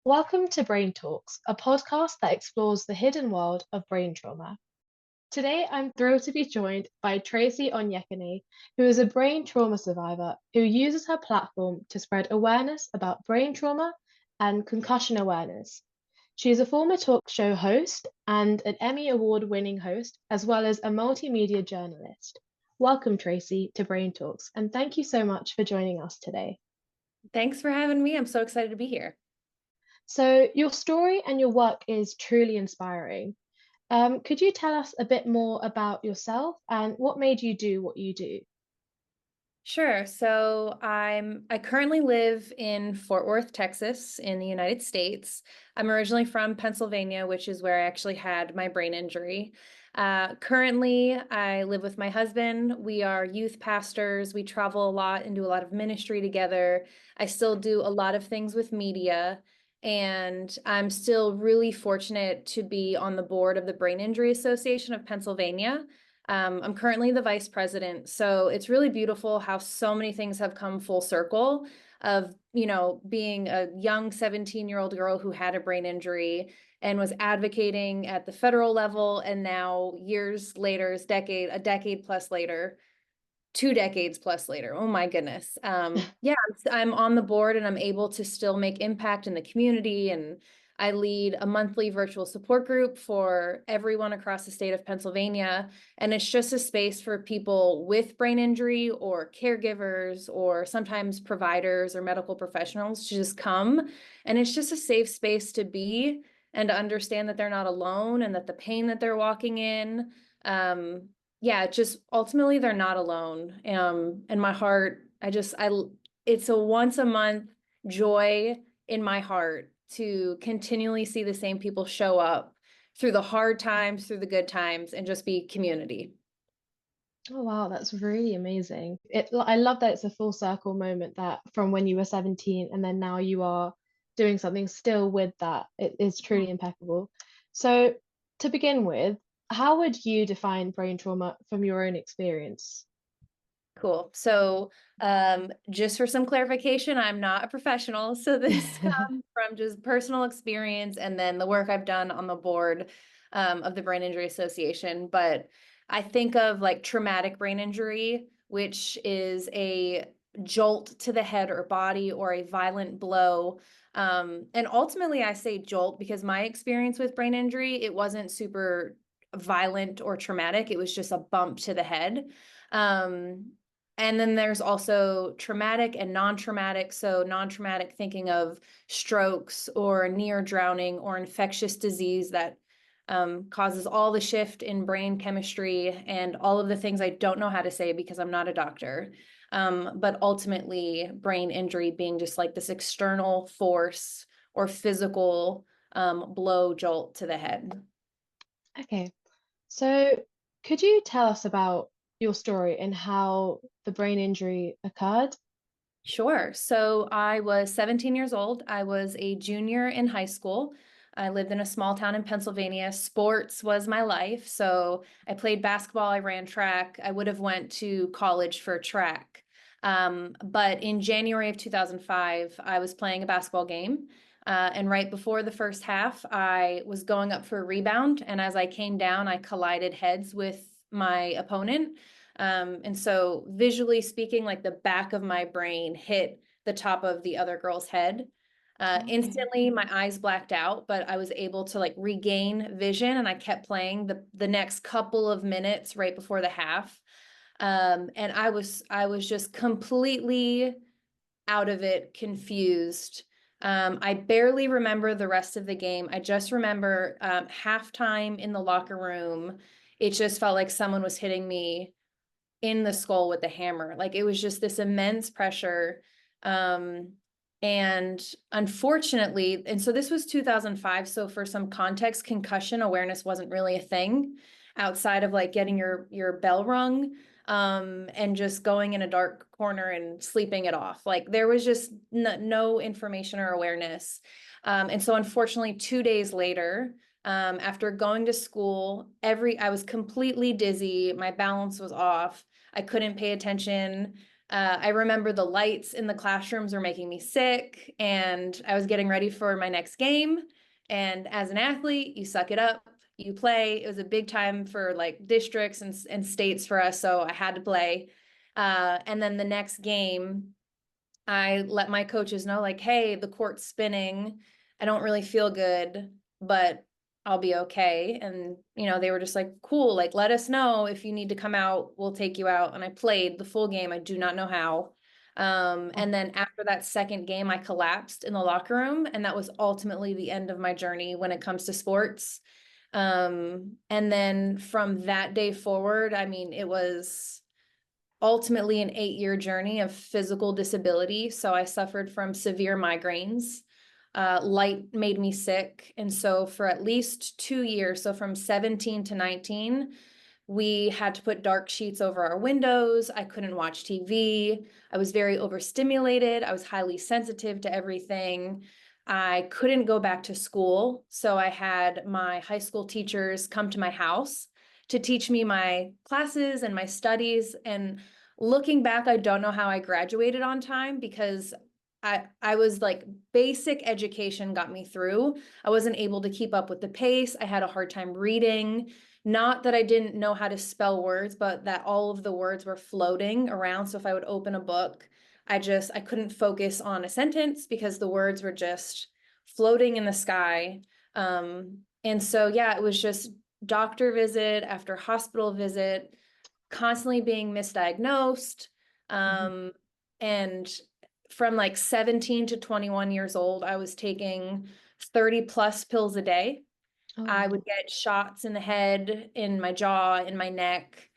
Welcome to Brain Talks, a podcast that explores the hidden world of brain trauma. Today, I'm thrilled to be joined by Tracy Onyekanne, who is a brain trauma survivor who uses her platform to spread awareness about brain trauma and concussion awareness. She is a former talk show host and an Emmy Award winning host, as well as a multimedia journalist. Welcome, Tracy, to Brain Talks, and thank you so much for joining us today. Thanks for having me. I'm so excited to be here. So, your story and your work is truly inspiring. Could you tell us a bit more about yourself and what made you do what you do? Sure. I currently live in Fort Worth, Texas, in the United States. I'm originally from Pennsylvania, which is where I actually had my brain injury. Currently, I live with my husband. We are youth pastors. We travel a lot and do a lot of ministry together. I still do a lot of things with media, and I'm still really fortunate to be on the board of the Brain Injury Association of Pennsylvania. I'm currently the vice president, so it's really beautiful how so many things have come full circle of, being a young 17-year-old girl who had a brain injury and was advocating at the federal level, and now years later, a decade plus later, 2 decades plus later. Oh my goodness. Yeah, I'm on the board and I'm able to still make impact in the community. And I lead a monthly virtual support group for everyone across the state of Pennsylvania. And it's just a space for people with brain injury or caregivers or sometimes providers or medical professionals to just come. And it's just a safe space to be and to understand that they're not alone and that the pain that they're walking in, yeah, just ultimately they're not alone. And my heart, it's a once a month joy in my heart to continually see the same people show up through the hard times, through the good times, and just be community. Oh, wow, that's really amazing. I love that it's a full circle moment that from when you were 17 and then now you are doing something still with that. It is truly impeccable. So, to begin with, how would you define brain trauma from your own experience? Cool. Just for some clarification, I'm not a professional. So this comes from just personal experience and then the work I've done on the board of the Brain Injury Association. But I think of like traumatic brain injury, which is a jolt to the head or body or a violent blow. And ultimately, I say jolt because my experience with brain injury, it wasn't super violent or traumatic. It was just a bump to the head. Um, and then there's also traumatic and non-traumatic. So non-traumatic thinking of strokes or near drowning or infectious disease that causes all the shift in brain chemistry and all of the things I don't know how to say because I'm not a doctor. But ultimately, brain injury being just like this external force or physical blow jolt to the head. Okay, so could you tell us about your story and how the brain injury occurred? Sure. So I was 17 years old. I was a junior in high school. I lived in a small town in Pennsylvania. Sports was my life. So I played basketball, I ran track. I would have went to college for track. But in January of 2005, I was playing a basketball game. And right before the first half, I was going up for a rebound. And as I came down, I collided heads with my opponent. And so visually speaking, like the back of my brain hit the top of the other girl's head. Okay. Instantly, my eyes blacked out, but I was able to like regain vision and I kept playing the next couple of minutes right before the half. And I was just completely out of it, confused. I barely remember the rest of the game. I just remember halftime in the locker room. It just felt like someone was hitting me in the skull with the hammer. Like it was just this immense pressure. Um, and unfortunately, and so this was 2005. So for some context, concussion awareness wasn't really a thing outside of like getting your bell rung and just going in a dark corner and sleeping it off. Like there was just no information or awareness. And so unfortunately, 2 days later, after going to school, I was completely dizzy. My balance was off. I couldn't pay attention. I remember the lights in the classrooms were making me sick, and I was getting ready for my next game. And as an athlete, you suck it up, you play. It was a big time for like districts and states for us, so I had to play. And then the next game, I let my coaches know, like, hey, the court's spinning. I don't really feel good, but I'll be okay. And, they were just like, cool, like, let us know if you need to come out, we'll take you out. And I played the full game. I do not know how. Oh, And then after that second game, I collapsed in the locker room. And that was ultimately the end of my journey when it comes to sports. And then from that day forward, I mean, it was ultimately an 8-year journey of physical disability. So I suffered from severe migraines. Light made me sick. And so for at least 2 years, so from 17 to 19, we had to put dark sheets over our windows. I couldn't watch TV. I was very overstimulated. I was highly sensitive to everything. I couldn't go back to school. So I had my high school teachers come to my house to teach me my classes and my studies. And looking back, I don't know how I graduated on time because I was like, basic education got me through. I wasn't able to keep up with the pace. I had a hard time reading. Not that I didn't know how to spell words, but that all of the words were floating around. So if I would open a book, I couldn't focus on a sentence because the words were just floating in the sky. And so, yeah, it was just doctor visit after hospital visit, constantly being misdiagnosed. mhm. And from like 17 to 21 years old, I was taking 30 plus pills a day. Oh, I wow. would get shots in the head, in my jaw, in my neck.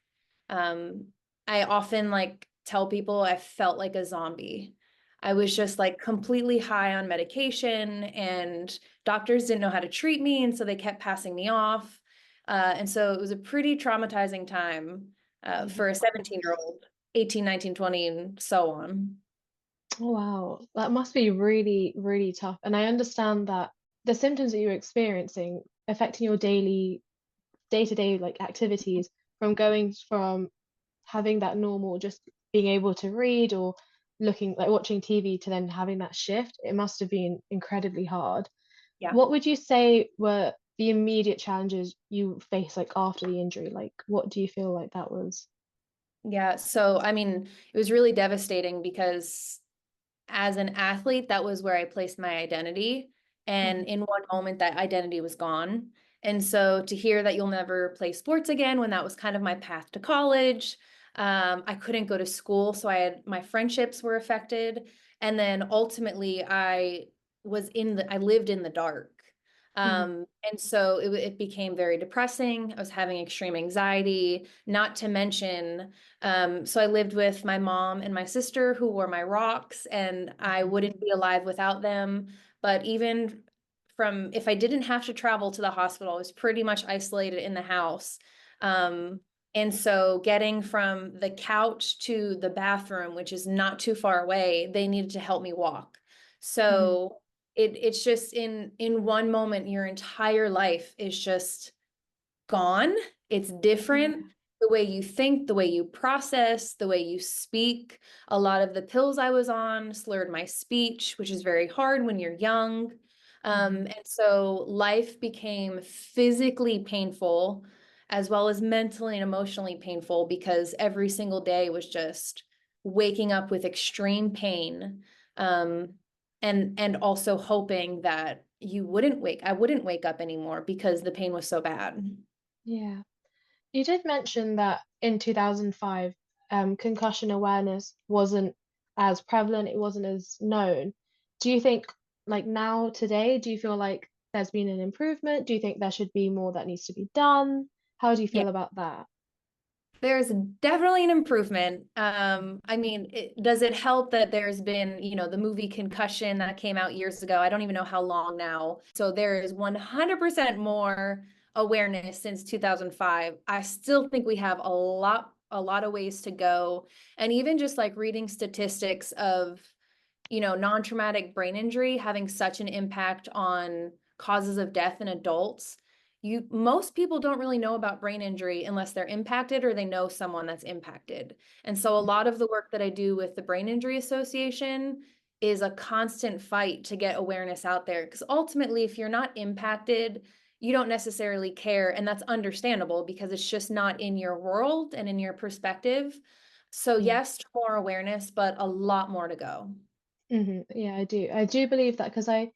Um, I often like tell people I felt like a zombie. I was just like completely high on medication, and doctors didn't know how to treat me, and so they kept passing me off. And so it was a pretty traumatizing time Yeah, for a of course. 17-year-old, 18, 19, 20, and so on. Oh, wow. That must be really, really tough. And I understand that the symptoms that you're experiencing affecting your daily, day-to-day like activities from going from having that normal, just being able to read or looking like watching TV to then having that shift, it must have been incredibly hard. Yeah. What would you say were the immediate challenges you faced like after the injury? Like, what do you feel like that was? Yeah. So, I mean, it was really devastating because as an athlete, that was where I placed my identity. Mhm, And in one moment, that identity was gone. And so to hear that you'll never play sports again, when that was kind of my path to college, I couldn't go to school. So my friendships were affected. And then ultimately, I lived in the dark. mhm, And so it became very depressing. I was having extreme anxiety, not to mention so I lived with my mom and my sister who were my rocks, and I mhm. wouldn't be alive without them. But even from if I didn't have to travel to the hospital, I was pretty much isolated in the house. Um, and so getting from the couch to the bathroom, which is not too far away, they needed to help me walk. Mhm. So it's just in one moment, your entire life is just gone. It's Yeah. different. The way you think, the way you process, the way you speak. A lot of the pills I was on slurred my speech, which is very hard when you're young. Mhm. And so life became physically painful as well as mentally and emotionally painful because every single day was just waking up with extreme pain. Um, and also hoping that I wouldn't wake up anymore because the pain was so bad. Yeah. You did mention that in 2005, concussion awareness wasn't as prevalent, it wasn't as known. Do you think, like now, today, do you feel like there's been an improvement? Do you think there should be more that needs to be done? How do you Yeah, feel about that? there's definitely an improvement. I mean, does it help that there's been, the movie Concussion that came out years ago? I don't even know how long now. So there is 100% more awareness since 2005. I still think we have a lot of ways to go. And even just like reading statistics of, non-traumatic brain injury having such an impact on causes of death in adults. most people don't really know about brain injury unless they're impacted or they know someone that's impacted. And so a lot of the work that I do with the Brain Injury Association is a constant fight to get awareness out there. Because ultimately, if you're not impacted, you don't necessarily care. And that's understandable because it's just not in your world and in your perspective. So, Yeah. yes, to more awareness, but a lot more to go. Yeah, I do. I do believe that because I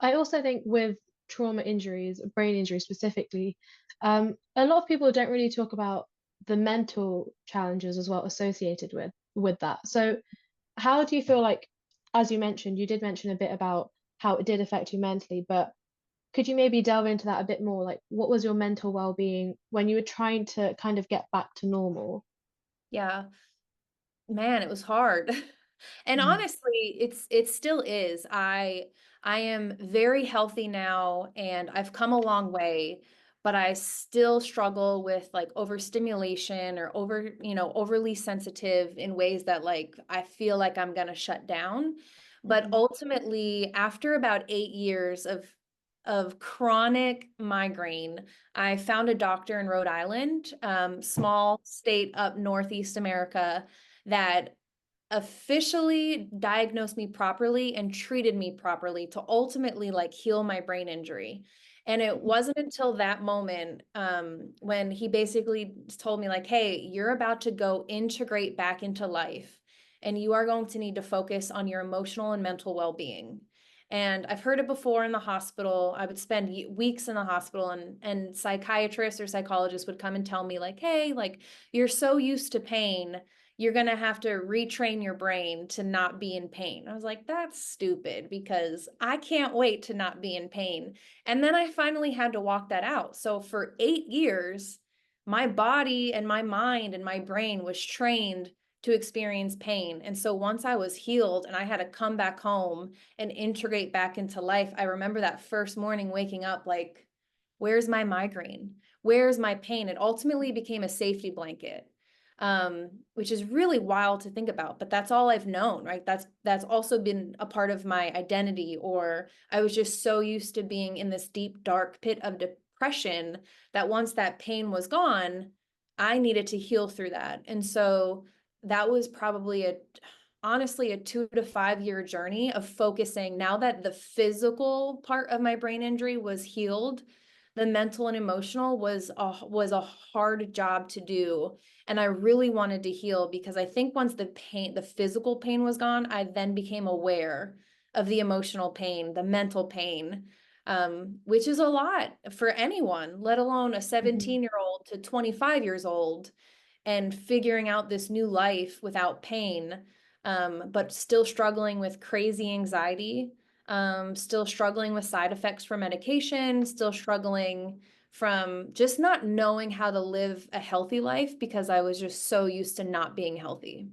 also think with trauma injuries, brain injuries specifically, a lot of people don't really talk about the mental challenges as well associated with that. So how do you feel like, as you mentioned, you did mention a bit about how it did affect you mentally, but could you maybe delve into that a bit more? Like, what was your mental well-being when you were trying to kind of get back to normal? Yeah. Man, it was hard. And Mhm. honestly, it still is. I am very healthy now and I've come a long way, but I still struggle with like overstimulation or overly sensitive in ways that like I feel like I'm gonna shut down. But Mhm. ultimately, after about 8 years of chronic migraine, I found a doctor in Rhode Island, small state up Northeast America that officially diagnosed me properly and treated me properly to ultimately like heal my brain injury. And it wasn't until that moment when he basically told me like, hey, you're about to go integrate back into life and you are going to need to focus on your emotional and mental well-being. And I've heard it before in the hospital. I would spend weeks in the hospital and psychiatrists or psychologists would come and tell me like, hey, like you're so used to pain, you're going to have to retrain your brain to not be in pain. I was like, that's stupid because I can't wait to not be in pain. And then I finally had to walk that out. So for 8 years, my body and my mind and my brain was trained to experience pain. And so once I was healed and I had to come back home and integrate back into life, I remember that first morning waking up like, where's my migraine? Where's my pain? It ultimately became a safety blanket, which is really wild to think about, but that's all I've known, right? That's also been a part of my identity, or I was just so used to being in this deep, dark pit of depression that once that pain was gone, I needed to heal through that. And so that was probably honestly a 2 to 5 year journey of focusing. Now that the physical part of my brain injury was healed, the mental and emotional was a hard job to do, and I really wanted to heal because I think once the physical pain was gone, I then became aware of the emotional pain, the mental pain, which is a lot for anyone, let alone a Mhm. 17-year-old to 25 years old and figuring out this new life without pain, but still struggling with crazy anxiety, still struggling with side effects from medication, still struggling from just not knowing how to live a healthy life because I was just so used to not being healthy.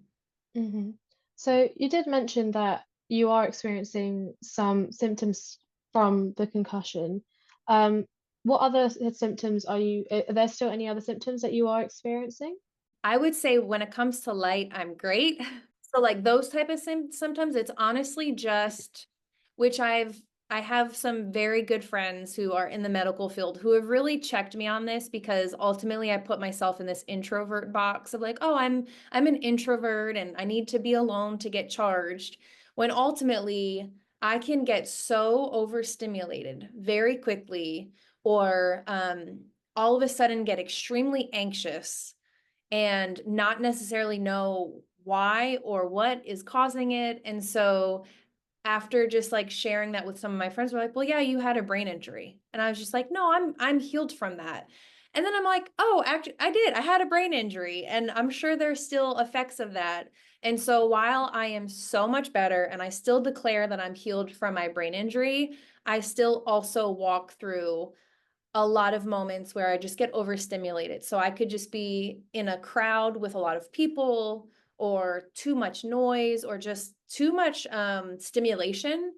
Mhm. So you did mention that you are experiencing some symptoms from the concussion. Um, what other symptoms are there still any other symptoms that you are experiencing? I would say when it comes to light, I'm great. So like those type of symptoms, it's honestly just which I have some very good friends who are in the medical field who have really checked me on this because ultimately I put myself in this introvert box of like, oh, I'm an introvert and I need to be alone to get charged. When ultimately I can get so overstimulated very quickly or all of a sudden get extremely anxious and not necessarily know why or what is causing it. And so after just like sharing that with some of my friends, were like, well, yeah, you had a brain injury. And I was just like, no, I'm healed from that. And then I'm like, oh, actually, I did. I had a brain injury, and I'm sure there's still effects of that. And so while I am so much better and I still declare that I'm healed from my brain injury, I still also walk through a lot of moments where I just get overstimulated. So I could just be in a crowd with a lot of people or too much noise or just too much stimulation.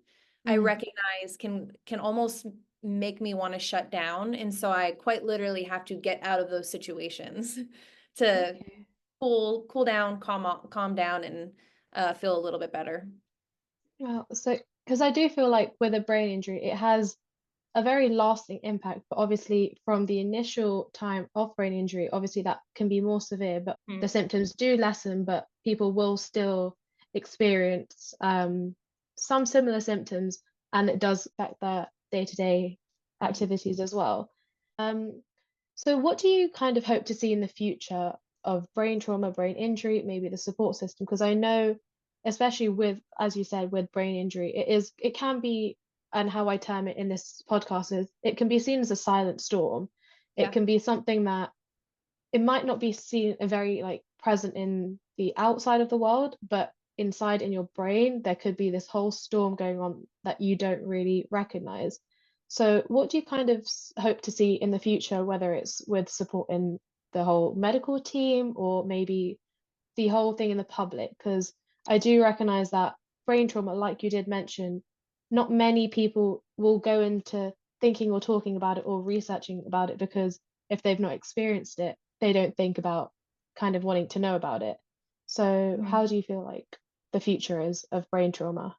I Mm, recognize can almost make me want to shut down. And so I quite literally have to get out of those situations to okay. cool down, calm down and feel a little bit better. Well, so because I do feel like with a brain injury, it has a very lasting impact. But obviously, from the initial time of brain injury, obviously that can be more severe, but the Mm. symptoms do lessen, but people will still experience some similar symptoms, and it does affect their day-to-day Mm. activities as well. Um, so, what do you kind of hope to see in the future of brain trauma, brain injury, maybe the support system? Because I know, especially with, as you said, with brain injury, it can be, and how I term it in this podcast is, it can be seen as a silent storm. It Yeah. can be something that it might not be seen very like present in the outside of the world, but inside in your brain, there could be this whole storm going on that you don't really recognize. So, what do you kind of hope to see in the future, whether it's with support in the whole medical team or maybe the whole thing in the public? Because I do recognize that brain trauma, like you did mention, not many people will go into thinking or talking about it or researching about it because if they've not experienced it, they don't think about kind of wanting to know about it. So, how Mhm. do you feel like the future is of brain trauma?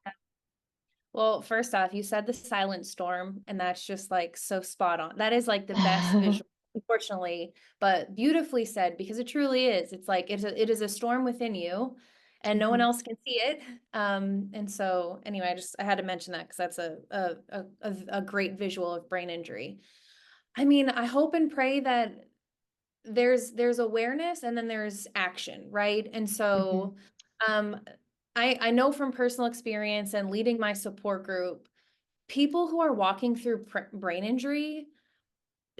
Well, first off, you said the silent storm, and that's just like so spot on. That is like the best visual, unfortunately, but beautifully said because it truly is. It's like it is a storm within you, and no one Mhm, else can see it. And so anyway, I had to mention that because that's a great visual of brain injury. I mean, I hope and pray that there's awareness and then there's action, right? And mhm, so um I know from personal experience and leading my support group, people who are walking through brain injury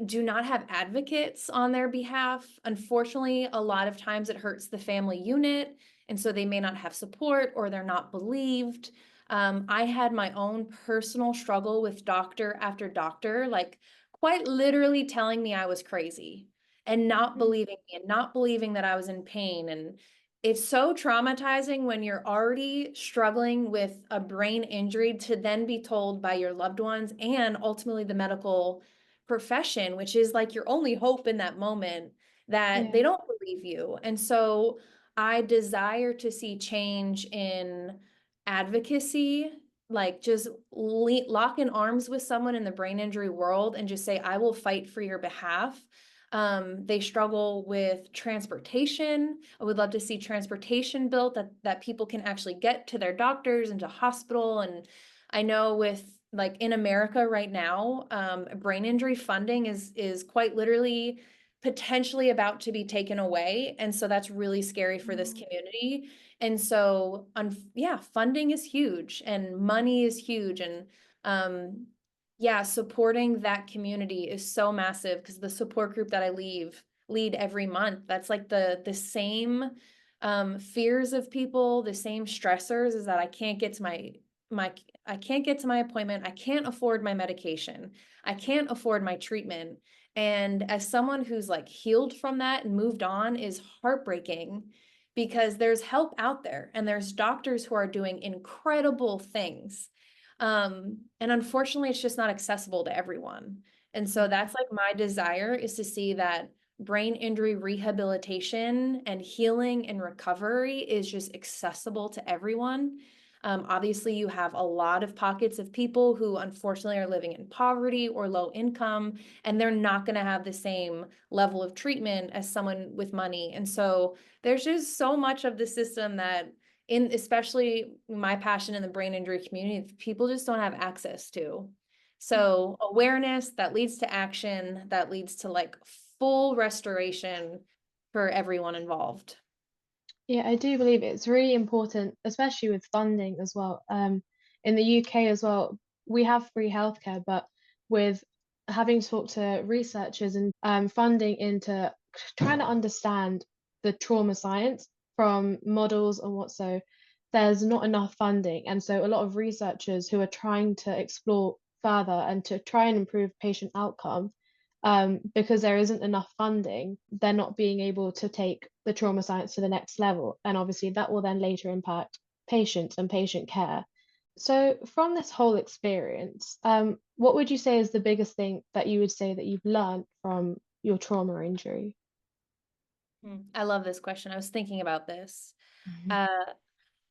do not have advocates on their behalf. Unfortunately, a lot of times it hurts the family unit, and so they may not have support or they're not believed. I had my own personal struggle with doctor after doctor, like quite literally telling me I was crazy and not mm, believing me and not believing that I was in pain. And it's so traumatizing when you're already struggling with a brain injury to then be told by your loved ones and ultimately the medical profession, which is like your only hope in that moment, that they yeah, don't believe you. And so I desire to see change in advocacy, like just lock in arms with someone in the brain injury world and just say, I will fight for your behalf. They struggle with transportation. I would love to see transportation built that people can actually get to their doctors and to hospital. And I know with like in America right now, brain injury funding is quite literally potentially about to be taken away, and so that's really scary for this mm, community. And so, yeah, funding is huge and money is huge, and um, yeah, supporting that community is so massive because the support group that I lead every month, that's like the same fears of people, the same stressors is that I can't get to my I can't get to my appointment. I can't afford my medication. I can't afford my treatment. And as someone who's like healed from that and moved on is heartbreaking because there's help out there and there's doctors who are doing incredible things. And unfortunately, it's just not accessible to everyone. And so mhm. that's like my desire is to see that brain injury rehabilitation and healing and recovery is just accessible to everyone. Obviously, you have a lot of pockets of people who unfortunately are living in poverty or low income, and they're not going to have the same level of treatment as someone with money. And so there's just so much of the system that in especially my passion in the brain injury community, people just don't have access to. So awareness that leads to action, that leads to like full restoration for everyone involved. Yeah, I do believe it's really important, especially with funding as well. In the UK as well, we have free healthcare, but with having talked to researchers and funding into trying to understand the trauma science from models and what so, there's not enough funding. And so a lot of researchers who are trying to explore further and to try and improve patient outcome because there isn't enough funding, they're not being able to take the trauma science to the next level. And obviously, that will then later impact patients and patient care. So, from this whole experience, what would you say is the biggest thing that you would say that you've learned from your trauma injury? I love this question. I was thinking about this. Mhm. Uh,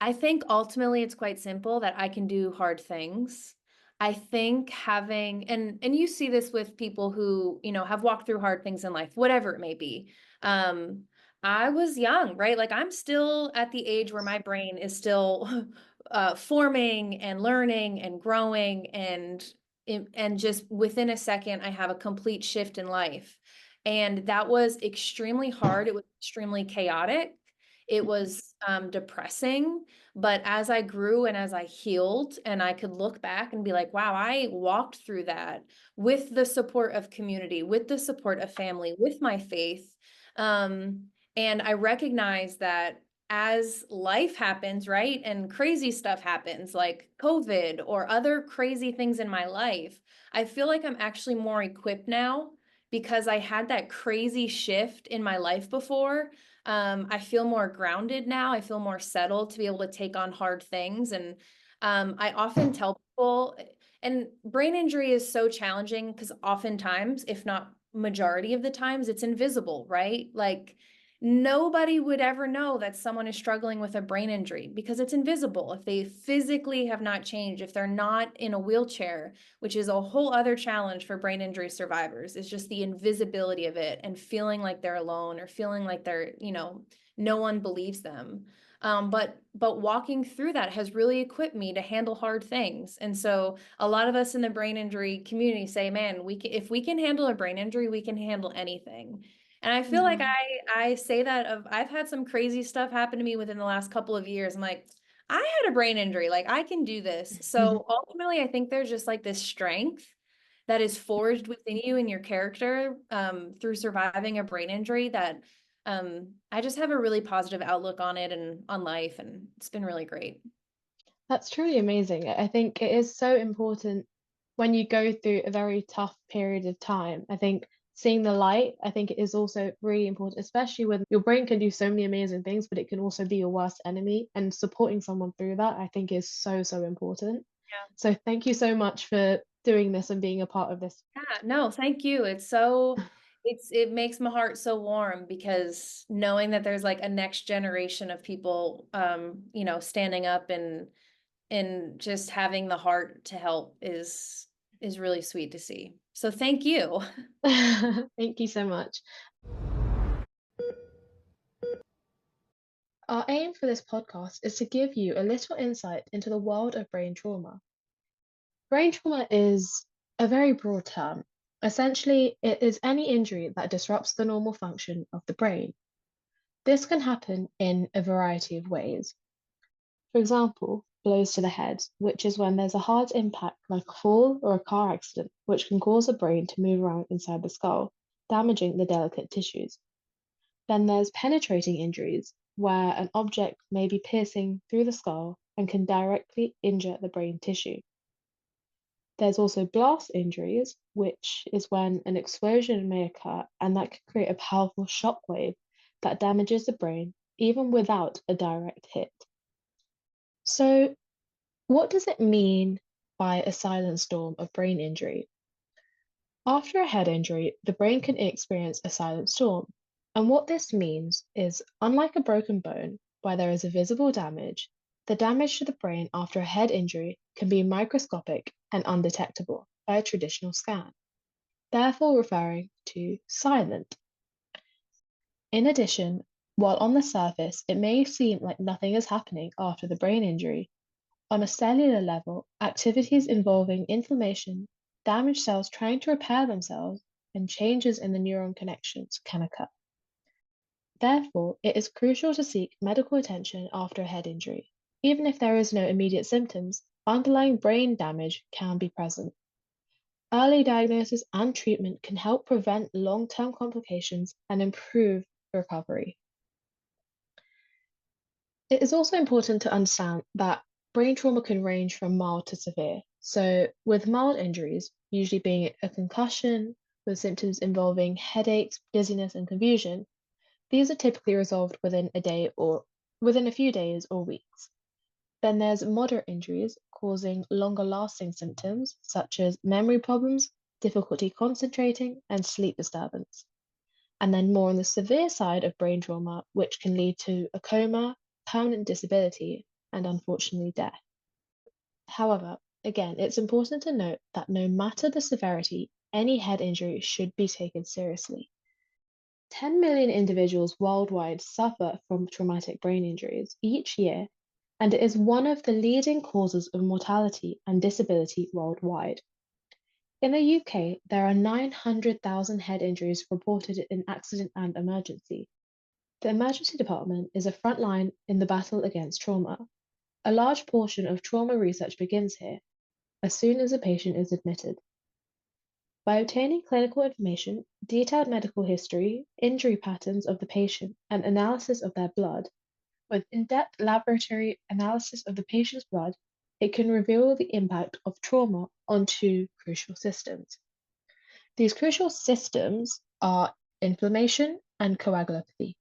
I think ultimately it's quite simple that I can do hard things. I think having and you see this with people who, have walked through hard things in life, whatever it may be. Um, I was young, right? Like I'm still at the age where my brain is still forming and learning and growing and just within a second I have a complete shift in life. And that was extremely hard. It was extremely chaotic. It was depressing. But as I grew and as I healed, and I could look back and be like, wow, I walked through that with the support of community, with the support of family, with my faith. And I recognize that as life happens, right? And crazy stuff happens like COVID or other crazy things in my life, I feel like I'm actually more equipped now because I had that crazy shift in my life before. I feel more grounded now. I feel more settled to be able to take on hard things. And I often tell people, and brain injury is so challenging because oftentimes, if not majority of the times, it's invisible, right? Like nobody would ever know that someone is struggling with a brain injury because it's invisible. If they physically have not changed, if they're not in a wheelchair, which is a whole other challenge for brain injury survivors, is just the invisibility of it and feeling like they're alone or feeling like they're, no one believes them. But walking through that has really equipped me to handle hard things. And so a lot of us in the brain injury community say, man, if we can handle a brain injury, we can handle anything. And I feel like Yeah. I say that I've had some crazy stuff happen to me within the last couple of years. I'm like, I had a brain injury, like I can do this. So ultimately, I think there's just like this strength that is forged within you and your character through surviving a brain injury that I just have a really positive outlook on it and on life, and it's been really great. That's truly amazing. I think it is so important when you go through a very tough period of time. I think seeing the light, I think it is also really important, especially when your brain can do so many amazing things, but it can also be your worst enemy. And supporting someone through that, I think is so, so important. So thank you so much for doing this and being a part of this. Yeah, no, thank you. It makes my heart so warm because knowing that there's like a next generation of people standing up and just having the heart to help is really sweet to see. So thank you. Thank you so much. Our aim for this podcast is to give you a little insight into the world of brain trauma. Brain trauma is a very broad term. Essentially, it is any injury that disrupts the normal function of the brain. This can happen in a variety of ways. For example, blows to the head, which is when there's a hard impact like a fall or a car accident, which can cause the brain to move around inside the skull, damaging the delicate tissues. Then there's penetrating injuries, where an object may be piercing through the skull and can directly injure the brain tissue. There's also blast injuries, which is when an explosion may occur and that can create a powerful shock wave that damages the brain even without a direct hit. So, what does it mean by a silent storm of brain injury? After a head injury, the brain can experience a silent storm. And what this means is, unlike a broken bone, where there is a visible damage, the damage to the brain after a head injury can be microscopic and undetectable by a traditional scan, therefore referring to silent. In addition, while on the surface it may seem like nothing is happening after the brain injury, on a cellular level, activities involving inflammation, damaged cells trying to repair themselves, and changes in the neuron connections can occur. Therefore, it is crucial to seek medical attention after a head injury. Even if there is no immediate symptoms, underlying brain damage can be present. Early diagnosis and treatment can help prevent long-term complications and improve recovery. It is also important to understand that brain trauma can range from mild to severe. So, with mild injuries, usually being a concussion with symptoms involving headaches, dizziness, and confusion, these are typically resolved within a day or within a few days or weeks. Then there's moderate injuries causing longer lasting symptoms such as memory problems, difficulty concentrating, and sleep disturbance. And then more on the severe side of brain trauma, which can lead to a coma, permanent disability, and unfortunately death. However, Again, it's important to note that no matter the severity, any head injury should be taken seriously. 10 million individuals worldwide suffer from traumatic brain injuries each year, and it is one of the leading causes of mortality and disability worldwide. In the UK, there are 900,000 head injuries reported in accident and emergency. The emergency department is a front line in the battle against trauma. A large portion of trauma research begins here, as soon as a patient is admitted. By obtaining clinical information, detailed medical history, injury patterns of the patient, and analysis of their blood, with in-depth laboratory analysis of the patient's blood, it can reveal the impact of trauma on two crucial systems. These crucial systems are inflammation and coagulopathy.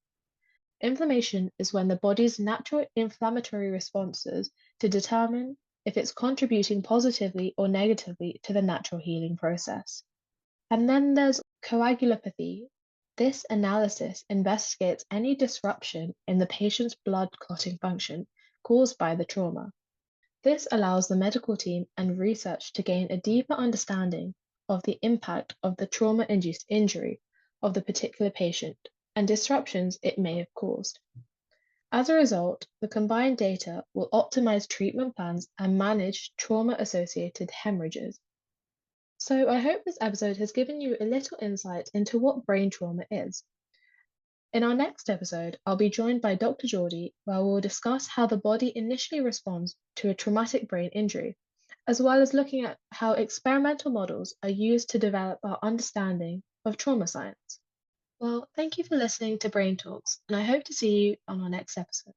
Inflammation is when the body's natural inflammatory responses to determine if it's contributing positively or negatively to the natural healing process. And then there's coagulopathy. This analysis investigates any disruption in the patient's blood clotting function caused by the trauma. This allows the medical team and research to gain a deeper understanding of the impact of the trauma induced injury of the particular patient and disruptions it may have caused. As a result, the combined data will optimize treatment plans and manage trauma associated hemorrhages. So, I hope this episode has given you a little insight into what brain trauma is. In our next episode, I'll be joined by Dr. Geordie, where we'll discuss how the body initially responds to a traumatic brain injury, as well as looking at how experimental models are used to develop our understanding of trauma science. Well, thank you for listening to Brain Talks, and I hope to see you on our next episode.